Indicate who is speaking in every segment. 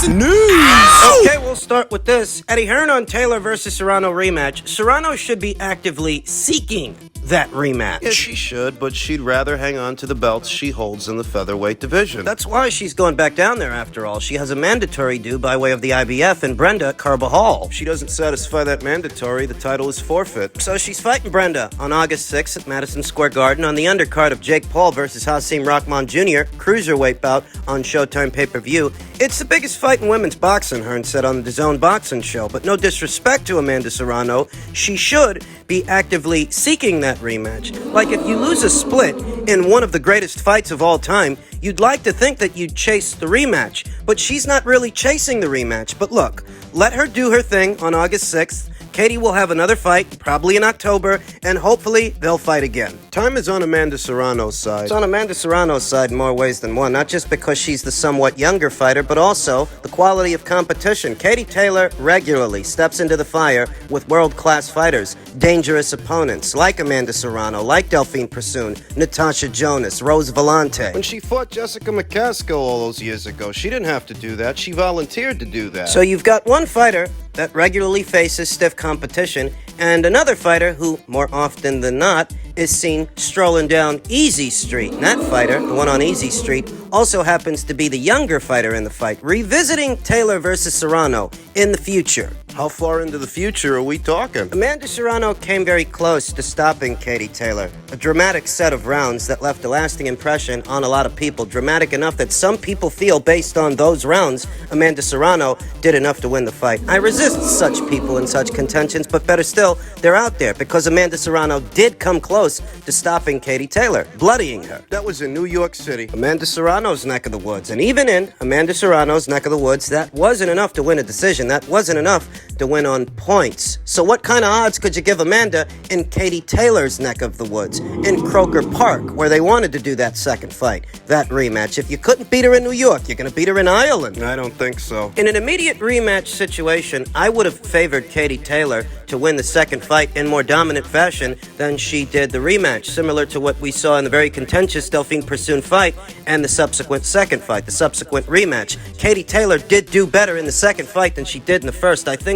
Speaker 1: News!
Speaker 2: Okay, we'll start with this. Eddie Hearn on Taylor versus Serrano rematch. Serrano should be actively seeking that rematch.
Speaker 1: Yeah, she should, but she'd rather hang on to the belts she holds in the featherweight division.
Speaker 2: That's why she's going back down there after all. She has a mandatory due by way of the IBF and Brenda Carbajal.
Speaker 1: If she doesn't satisfy that mandatory, the title is forfeit.
Speaker 2: So she's fighting Brenda on August 6th at Madison Square Garden on the undercard of Jake Paul versus Hasim Rahman Jr. cruiserweight bout on Showtime pay-per-view. It's the biggest fight in women's boxing, Hearn said on the DAZN Boxing Show. But no disrespect to Amanda Serrano, she should be actively seeking that rematch. Like, if you lose a split in one of the greatest fights of all time, you'd like to think that you'd chase the rematch. But she's not really chasing the rematch. But look, let her do her thing on August 6th. Katie will have another fight, probably in October, and hopefully they'll fight again.
Speaker 1: Time is on Amanda Serrano's side.
Speaker 2: It's on Amanda Serrano's side in more ways than one, not just because she's the somewhat younger fighter, but also the quality of competition. Katie Taylor regularly steps into the fire with world-class fighters, dangerous opponents, like Amanda Serrano, like Delphine Persoon, Natasha Jonas, Rose Volante.
Speaker 1: When she fought Jessica McCaskill all those years ago, she didn't have to do that. She volunteered to do that.
Speaker 2: So you've got one fighter that regularly faces stiff competition, and another fighter who, more often than not, is seen strolling down Easy Street. And that fighter, the one on Easy Street, also happens to be the younger fighter in the fight, revisiting Taylor versus Serrano in the future.
Speaker 1: How far into the future are we talking?
Speaker 2: Amanda Serrano came very close to stopping Katie Taylor. A dramatic set of rounds that left a lasting impression on a lot of people. Dramatic enough that some people feel, based on those rounds, Amanda Serrano did enough to win the fight. I resist such people and such contentions, but better still, they're out there because Amanda Serrano did come close to stopping Katie Taylor, bloodying her.
Speaker 1: That was in New York City.
Speaker 2: Amanda Serrano's neck of the woods. And even in Amanda Serrano's neck of the woods, that wasn't enough to win a decision. That wasn't enough to win on points. So what kind of odds could you give Amanda in Katie Taylor's neck of the woods, in Croker Park, where they wanted to do that second fight, that rematch? If you couldn't beat her in New York, you're going to beat her in Ireland.
Speaker 1: I don't think so.
Speaker 2: In an immediate rematch situation, I would have favored Katie Taylor to win the second fight in more dominant fashion than she did the rematch, similar to what we saw in the very contentious Delphine Persoon fight and the subsequent second fight, the subsequent rematch. Katie Taylor did do better in the second fight than she did in the first. I think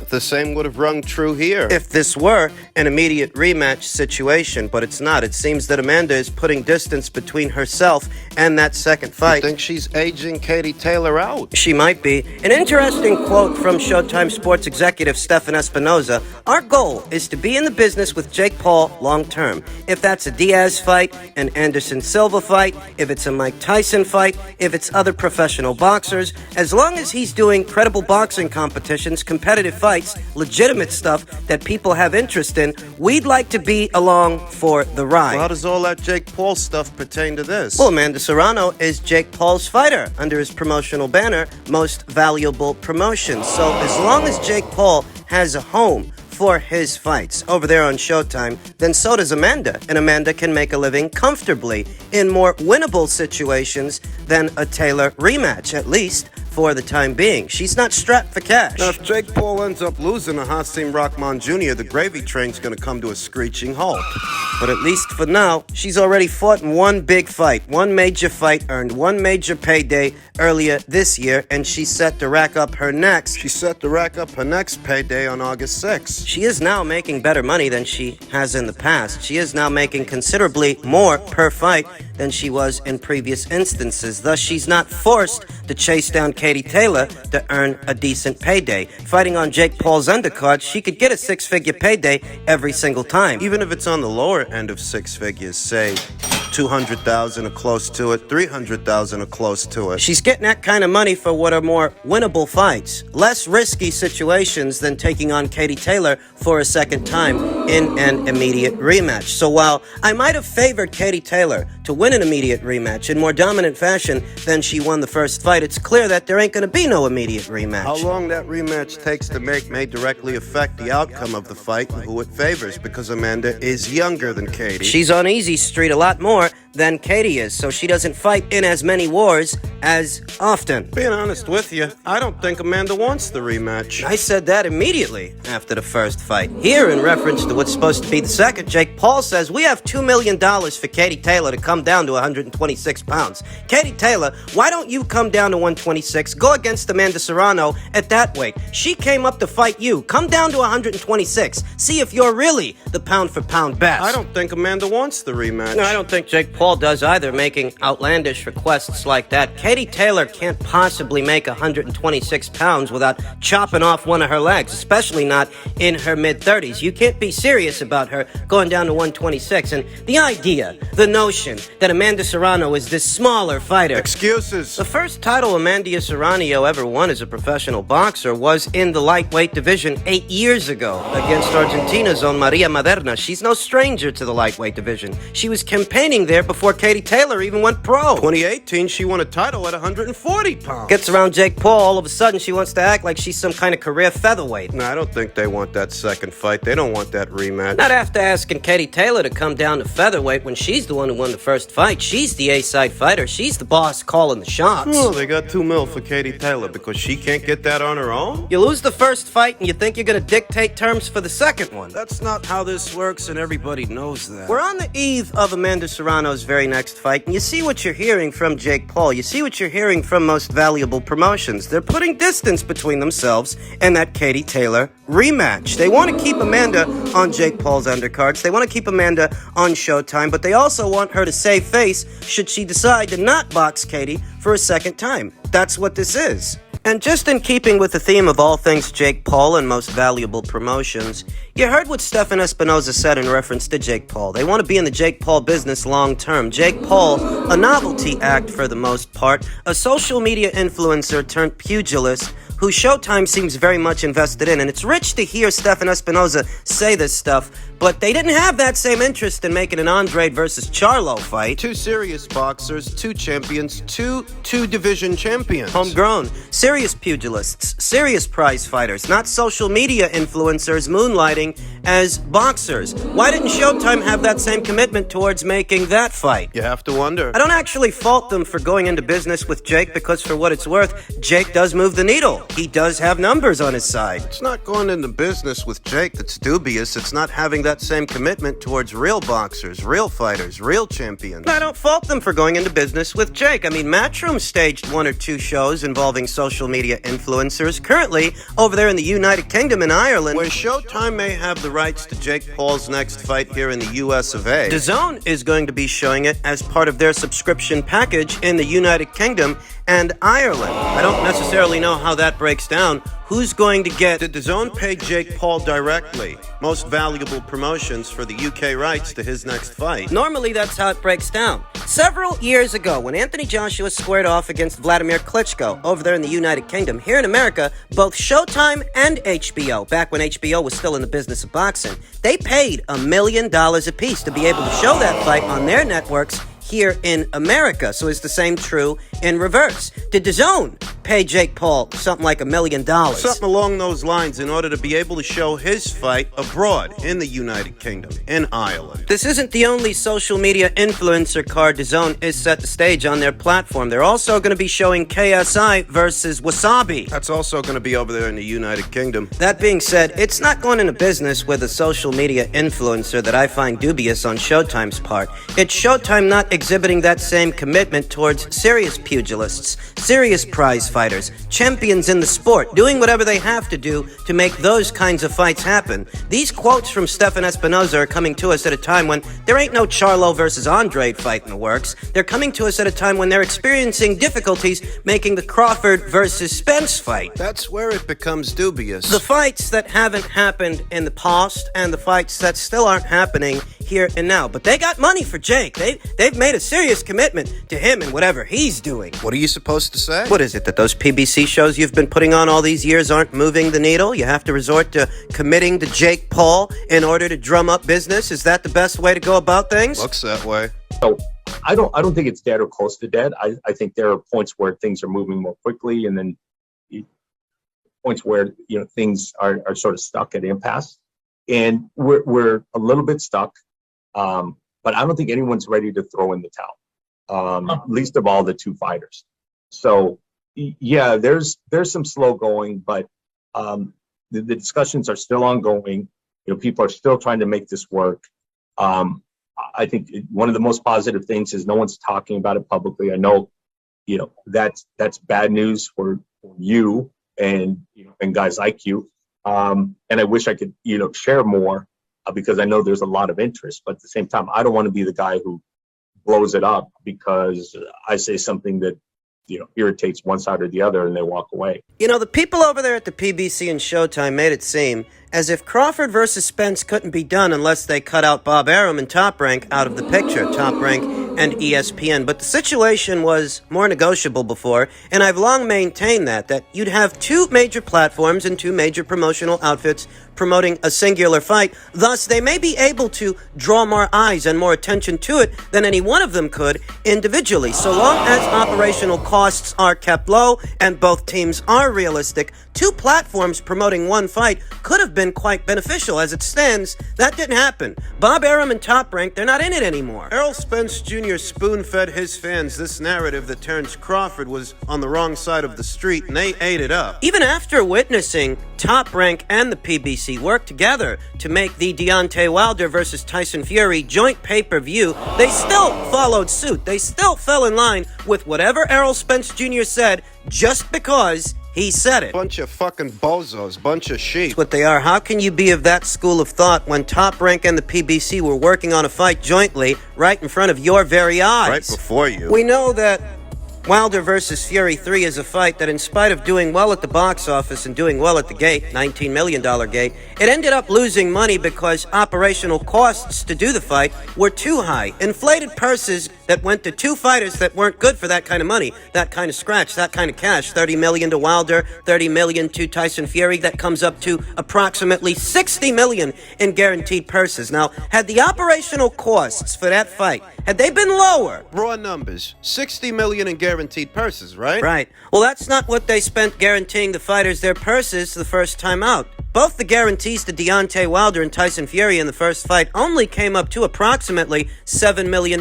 Speaker 1: the same would have rung true here
Speaker 2: if this were an immediate rematch situation, but it's not. It seems that Amanda is putting distance between herself and that second fight.
Speaker 1: You think she's aging Katie Taylor out?
Speaker 2: She might be. An interesting quote from Showtime Sports executive Stefan Espinoza: "Our goal is to be in the business with Jake Paul long term. If that's a Diaz fight, an Anderson Silva fight, if it's a Mike Tyson fight, if it's other professional boxers, as long as he's doing credible boxing competitions, competitive fights, legitimate stuff that people have interest in, we'd like to be along for the ride."
Speaker 1: Well, how does all that Jake Paul stuff pertain to this?
Speaker 2: Well, Amanda Serrano is Jake Paul's fighter under his promotional banner, Most Valuable Promotions. So as long as Jake Paul has a home for his fights over there on Showtime, then so does Amanda. And Amanda can make a living comfortably in more winnable situations than a Taylor rematch, at least for the time being. She's not strapped for cash.
Speaker 1: Now, if Jake Paul ends up losing to Hasim Rahman Jr., the gravy train's going to come to a screeching halt.
Speaker 2: But at least for now, she's already fought in one big fight, one major fight, earned one major payday earlier this year, and she's set to rack up her next.
Speaker 1: She's set to rack up her next payday on August 6th.
Speaker 2: She is now making better money than she has in the past. She is now making considerably more per fight than she was in previous instances. Thus, she's not forced to chase down Katie Taylor to earn a decent payday. Fighting on Jake Paul's undercard, she could get a six-figure payday every single time.
Speaker 1: Even if it's on the lower end of six figures, say $200,000 or close to it, $300,000 or close to it.
Speaker 2: She's getting that kind of money for what are more winnable fights, less risky situations than taking on Katie Taylor for a second time in an immediate rematch. So while I might have favored Katie Taylor to win an immediate rematch in more dominant fashion than she won the first fight, it's clear that there ain't going to be no immediate rematch.
Speaker 1: How long that rematch takes to make may directly affect the outcome of the fight and who it favors, because Amanda is younger than Katie.
Speaker 2: She's on Easy Street a lot more than Katie is, so she doesn't fight in as many wars as often.
Speaker 1: Being honest with you, I don't think Amanda wants the rematch.
Speaker 2: I said that immediately after the first fight. Here, in reference to what's supposed to be the second, Jake Paul says, we have $2 million for Katie Taylor to come down to 126 pounds. Katie Taylor, why don't you come down to 126, go against Amanda Serrano at that weight? She came up to fight you. Come down to 126. See if you're really the pound-for-pound best.
Speaker 1: I don't think Amanda wants the rematch.
Speaker 2: No, I don't think Jake Paul does either, making outlandish requests like that. Katie Taylor can't possibly make 126 pounds without chopping off one of her legs, especially not in her mid-30s. You can't be serious about her going down to 126. And the idea, the notion that Amanda Serrano is this smaller fighter.
Speaker 1: Excuses.
Speaker 2: The first title Amanda Serrano ever won as a professional boxer was in the lightweight division 8 years ago against Argentina's own Maria Maderna. She's no stranger to the lightweight division. She was campaigning there before Katie Taylor even went pro.
Speaker 1: 2018, she won a title at 140 pounds.
Speaker 2: Gets around Jake Paul, all of a sudden she wants to act like she's some kind of career featherweight.
Speaker 1: No, I don't think they want that second fight. They don't want that rematch.
Speaker 2: Not after asking Katie Taylor to come down to featherweight when she's the one who won the first fight. She's the A-side fighter. She's the boss calling the shots.
Speaker 1: Oh, they got $2 million for Katie Taylor because she can't get that on her own?
Speaker 2: You lose the first fight and you think you're going to dictate terms for the second one.
Speaker 1: That's not how this works, and everybody knows that.
Speaker 2: We're on the eve of Amanda Serrano's very next fight, and you see what you're hearing from Jake Paul. You see what you're hearing from Most Valuable Promotions. They're putting distance between themselves and that Katie Taylor rematch. They want to keep Amanda on Jake Paul's undercards. They want to keep Amanda on Showtime, but they also want her to save face should she decide to not box Katie for a second time. That's what this is. And just in keeping with the theme of all things Jake Paul and Most Valuable Promotions, you heard what Stefan Espinoza said in reference to Jake Paul. They want to be in the Jake Paul business long term. Jake Paul, a novelty act for the most part, a social media influencer turned pugilist who Showtime seems very much invested in. And it's rich to hear Stefan Espinoza say this stuff, but they didn't have that same interest in making an Andre versus Charlo fight.
Speaker 1: Two serious boxers, two champions, two division champions.
Speaker 2: Homegrown, serious pugilists, serious prize fighters, not social media influencers moonlighting as boxers. Why didn't Showtime have that same commitment towards making that fight?
Speaker 1: You have to wonder.
Speaker 2: I don't actually fault them for going into business with Jake because, for what it's worth, Jake does move the needle. He does have numbers on his side.
Speaker 1: It's not going into business with Jake that's dubious. It's not having that same commitment towards real boxers, real fighters, real champions.
Speaker 2: I don't fault them for going into business with Jake. I mean, Matchroom staged 1 or 2 shows involving social media influencers. Currently, over there in the United Kingdom and Ireland,
Speaker 1: where Showtime may have the rights to Jake Paul's next fight here in the US of A.
Speaker 2: DAZN is going to be showing it as part of their subscription package in the United Kingdom and Ireland. I don't necessarily know how that breaks down. Who's going to get...
Speaker 1: Did DAZN pay Jake Paul directly? Most Valuable Promotions for the UK rights to his next fight.
Speaker 2: Normally, that's how it breaks down. Several years ago, when Anthony Joshua squared off against Vladimir Klitschko over there in the United Kingdom, here in America, both Showtime and HBO, back when HBO was still in the business of boxing, they paid $1 million apiece to be able to show that fight on their networks here in America. So is the same true in reverse? Did DAZN pay Jake Paul something like $1 million?
Speaker 1: Something along those lines in order to be able to show his fight abroad in the United Kingdom, in Ireland.
Speaker 2: This isn't the only social media influencer card DAZN is set to stage on their platform. They're also going to be showing KSI versus Wasabi.
Speaker 1: That's also going to be over there in the United Kingdom.
Speaker 2: That being said, it's not going into business with a social media influencer that I find dubious on Showtime's part. It's Showtime not exhibiting that same commitment towards serious pugilists, serious prize fighters, champions in the sport, doing whatever they have to do to make those kinds of fights happen. These quotes from Stefan Espinoza are coming to us at a time when there ain't no Charlo versus Andre fight in the works. They're coming to us at a time when they're experiencing difficulties making the Crawford versus Spence fight.
Speaker 1: That's where it becomes dubious.
Speaker 2: The fights that haven't happened in the past and the fights that still aren't happening here and now. But they got money for Jake. They've made a serious commitment to him and whatever he's doing.
Speaker 1: What are you supposed to say?
Speaker 2: What is it, that those PBC shows you've been putting on all these years aren't moving the needle? You have to resort to committing to Jake Paul in order to drum up business? Is that the best way to go about things?
Speaker 1: Looks that way.
Speaker 3: So I don't think it's dead or close to dead. I think there are points where things are moving more quickly, and then points where things are sort of stuck at impasse, and we're a little bit stuck but I don't think anyone's ready to throw in the towel, least of all the two fighters. So, yeah, there's some slow going, but the discussions are still ongoing. People are still trying to make this work. I think one of the most positive things is no one's talking about it publicly. I know, that's bad news for you and guys like you. And I wish I could, share more because I know there's a lot of interest. But at the same time, I don't want to be the guy who blows it up because I say something that irritates one side or the other and they walk away.
Speaker 2: The people over there at the PBC and Showtime made it seem as if Crawford versus Spence couldn't be done unless they cut out Bob Arum and Top Rank out of the picture, Top Rank and ESPN. But the situation was more negotiable before, and I've long maintained that you'd have two major platforms and two major promotional outfits promoting a singular fight. Thus, they may be able to draw more eyes and more attention to it than any one of them could individually. So long as operational costs are kept low and both teams are realistic, two platforms promoting one fight could have been quite beneficial. As it stands, that didn't happen. Bob Arum and Top Rank, they're not in it anymore.
Speaker 1: Errol Spence Jr. spoon-fed his fans this narrative that Terrence Crawford was on the wrong side of the street, and they ate it up.
Speaker 2: Even after witnessing Top Rank and the PBC work together to make the Deontay Wilder versus Tyson Fury joint pay-per-view, they still followed suit. They still fell in line with whatever Errol Spence Jr. said just because he said it.
Speaker 1: Bunch of fucking bozos, bunch of sheep.
Speaker 2: That's what they are. How can you be of that school of thought when Top Rank and the PBC were working on a fight jointly right in front of your very eyes?
Speaker 1: Right before you.
Speaker 2: We know that Wilder versus Fury 3 is a fight that, in spite of doing well at the box office and doing well at the gate, $19 million gate, it ended up losing money because operational costs to do the fight were too high. Inflated purses that went to two fighters that weren't good for that kind of money, that kind of scratch, that kind of cash. $30 million to Wilder, $30 million to Tyson Fury. That comes up to approximately $60 million in guaranteed purses. Now, had the operational costs for that fight, had they been lower?
Speaker 1: Raw numbers, $60 million in guaranteed purses, right?
Speaker 2: Right. Well, that's not what they spent guaranteeing the fighters their purses the first time out. Both the guarantees to Deontay Wilder and Tyson Fury in the first fight only came up to approximately $7 million.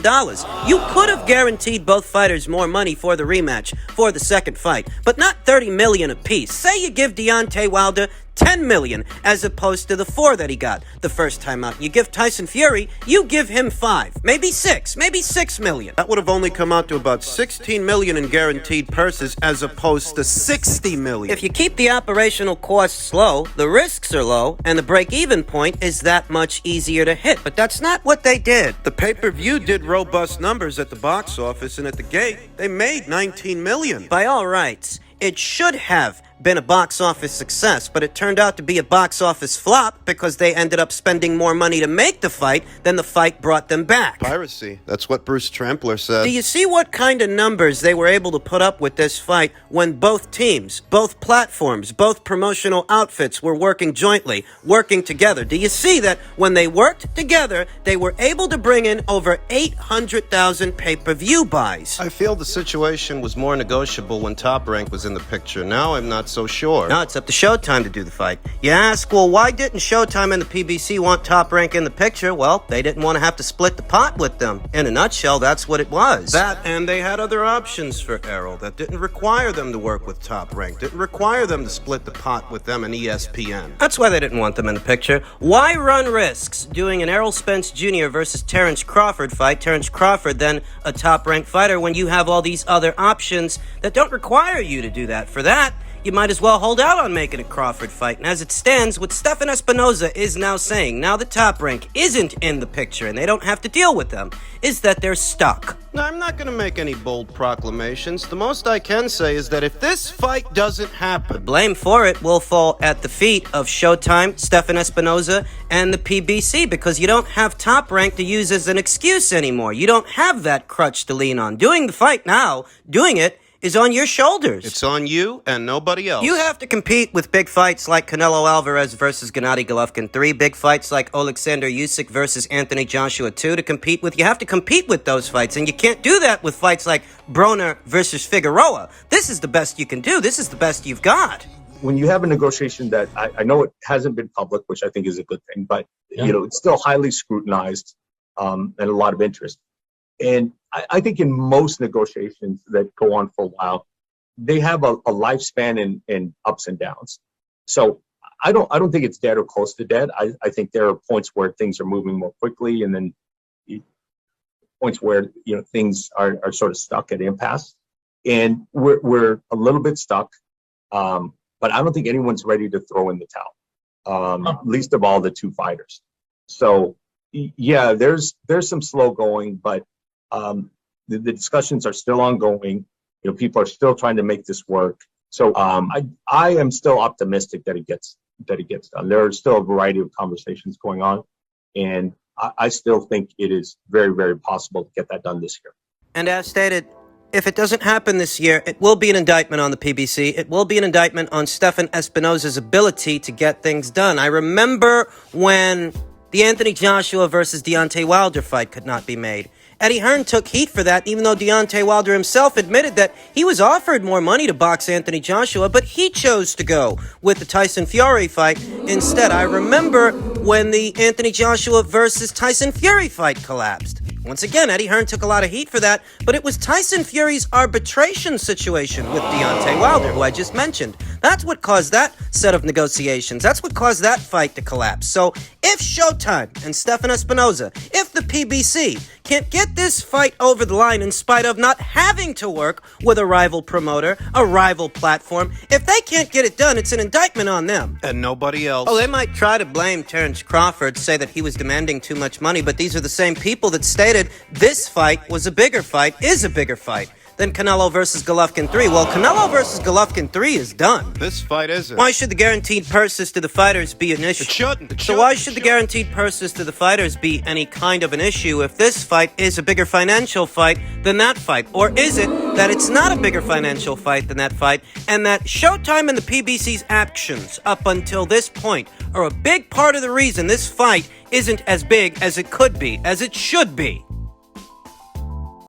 Speaker 2: You could have guaranteed both fighters more money for the rematch, for the second fight, but not $30 million apiece. Say you give Deontay Wilder $10 million as opposed to the $4 that he got the first time out. You give Tyson Fury, you give him $5, maybe $6 million.
Speaker 1: That would have only come out to about $16 million in guaranteed purses as opposed to $60 million.
Speaker 2: If you keep the operational costs low, the risks are low, and the break-even point is that much easier to hit. But that's not what they did.
Speaker 1: The pay-per-view did robust numbers at the box office, and at the gate, they made $19 million.
Speaker 2: By all rights, it should have been a box office success, but it turned out to be a box office flop because they ended up spending more money to make the fight than the fight brought them back.
Speaker 1: Piracy. That's what Bruce Trampler said.
Speaker 2: Do you see what kind of numbers they were able to put up with this fight when both teams, both platforms, both promotional outfits were working jointly, working together? Do you see that when they worked together, they were able to bring in over 800,000 pay-per-view buys?
Speaker 1: I feel the situation was more negotiable when Top Rank was in the picture. Now I'm not so sure.
Speaker 2: No, it's up to Showtime to do the fight. You ask, well, why didn't Showtime and the PBC want Top Rank in the picture? Well, they didn't want to have to split the pot with them. In a nutshell, that's what it was.
Speaker 1: That, and they had other options for Errol that didn't require them to work with Top Rank, didn't require them to split the pot with them and ESPN.
Speaker 2: That's why they didn't want them in the picture. Why run risks doing an Errol Spence Jr. versus Terrence Crawford fight, Terrence Crawford then a Top Rank fighter, when you have all these other options that don't require you to do that? For that, you might as well hold out on making a Crawford fight. And as it stands, what Stephen Espinoza is now saying, now the Top Rank isn't in the picture and they don't have to deal with them, is that they're stuck.
Speaker 1: Now, I'm not going to make any bold proclamations. The most I can say is that if this fight doesn't happen,
Speaker 2: the blame for it will fall at the feet of Showtime, Stephen Espinoza, and the PBC, because you don't have Top Rank to use as an excuse anymore. You don't have that crutch to lean on. Doing the fight now, doing it, is on your shoulders.
Speaker 1: It's on you and nobody else.
Speaker 2: You have to compete with big fights like Canelo Alvarez versus Gennady Golovkin 3, big fights like Alexander Usyk versus Anthony Joshua 2 to compete with. You have to compete with those fights, and you can't do that with fights like Broner versus Figueroa. This is the best you can do. This is the best you've got.
Speaker 3: When you have a negotiation that I know it hasn't been public, which I think is a good thing, but it's still highly scrutinized. and a lot of interest. And I think in most negotiations that go on for a while, they have a lifespan and ups and downs. So I don't think it's dead or close to dead. I think there are points where things are moving more quickly, and then points where things are sort of stuck at impasse. And we're a little bit stuck, but I don't think anyone's ready to throw in the towel. Least of all the two fighters. So yeah, there's some slow going, but the discussions are still ongoing. People are still trying to make this work. So I am still optimistic that it gets done. There are still a variety of conversations going on, and I still think it is very, very possible to get that done this year.
Speaker 2: And as stated, if it doesn't happen this year, it will be an indictment on the PBC. It will be an indictment on Stephen Espinoza's ability to get things done. I remember when the Anthony Joshua versus Deontay Wilder fight could not be made. Eddie Hearn took heat for that, even though Deontay Wilder himself admitted that he was offered more money to box Anthony Joshua, but he chose to go with the Tyson Fury fight instead. I remember when the Anthony Joshua versus Tyson Fury fight collapsed. Once again, Eddie Hearn took a lot of heat for that, but it was Tyson Fury's arbitration situation with Deontay Wilder, who I just mentioned. That's what caused that set of negotiations. That's what caused that fight to collapse. So if Showtime and Stephen Espinoza, if the PBC can't get this fight over the line in spite of not having to work with a rival promoter, a rival platform, if they can't get it done, it's an indictment on them.
Speaker 1: And nobody else.
Speaker 2: Oh, they might try to blame Terrence Crawford, say that he was demanding too much money, but these are the same people that stated this fight was a bigger fight, is a bigger fight than Canelo versus Golovkin 3. Well, Canelo versus Golovkin 3 is done.
Speaker 1: This fight isn't.
Speaker 2: Why should the guaranteed purses to the fighters be an issue?
Speaker 1: It shouldn't.
Speaker 2: So why should the guaranteed purses to the fighters be any kind of an issue if this fight is a bigger financial fight than that fight? Or is it that it's not a bigger financial fight than that fight, and that Showtime and the PBC's actions up until this point are a big part of the reason this fight isn't as big as it could be, as it should be?